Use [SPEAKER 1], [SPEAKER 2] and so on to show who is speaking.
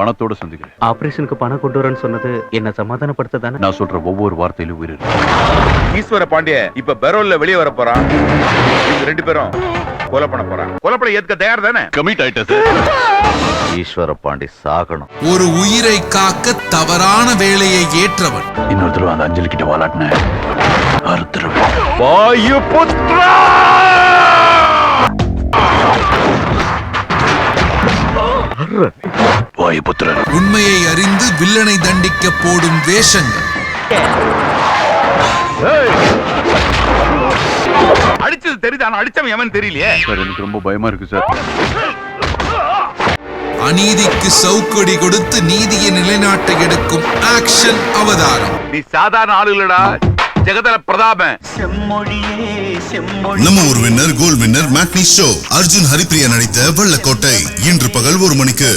[SPEAKER 1] பணத்தோட சந்திக்கிறேன்.
[SPEAKER 2] ஆபரேஷனுக்கு பணம் கொண்டு வரேன்னு சொன்னது என்ன சமாதானப்படுத்த தானே?
[SPEAKER 1] நான் சொல்ற ஒவ்வொரு வார்த்தையிலும் உயிர் இருக்கு.
[SPEAKER 3] ஈஸ்வர பாண்டிய இப்ப பெரோல்ல வெளியே வர போறான். இவங்க 2 பேரும் கொலை பண்ண போறான். கொலைப்பட ஏத்துக்க தயார் தானே?
[SPEAKER 1] கமிட் ஆயிட்ட சார்.
[SPEAKER 4] ஈஸ்வர பாண்டி சாகணும்.
[SPEAKER 5] ஒரு உயிரை காக்க தவறான வேலையை ஏற்றவன்.
[SPEAKER 1] இன்னொரு தடவை அந்த அஞ்சலி கிட்ட வாலாட்டின அறுத்துருவேன்.
[SPEAKER 3] வாயுபுத்ரா!
[SPEAKER 1] வாயுபுத்திரன்.
[SPEAKER 5] உண்மையை அறிந்து வில்லனை தண்டிக்க போடும் வேஷங்கள்.
[SPEAKER 3] அடிச்சது தெரியுதான், அடிச்சவன் எவன் தெரியலையே.
[SPEAKER 1] சார் எனக்கு ரொம்ப பயமா இருக்கு சார்.
[SPEAKER 5] அநீதிக்கு சவுக்கடி கொடுத்து நீதியை நிலைநாட்ட எடுக்கும் ஆக்ஷன் அவதாரம்.
[SPEAKER 3] நீ சாதாரண ஆளுகளடா, ஜெகதல பிரதாபன்.
[SPEAKER 6] நம்ம ஒரு winner gold winner matinee show. Arjun Haripriya நடித்த வெள்ளக்கோட்டை இன்று பகல் 1 மணிக்கு.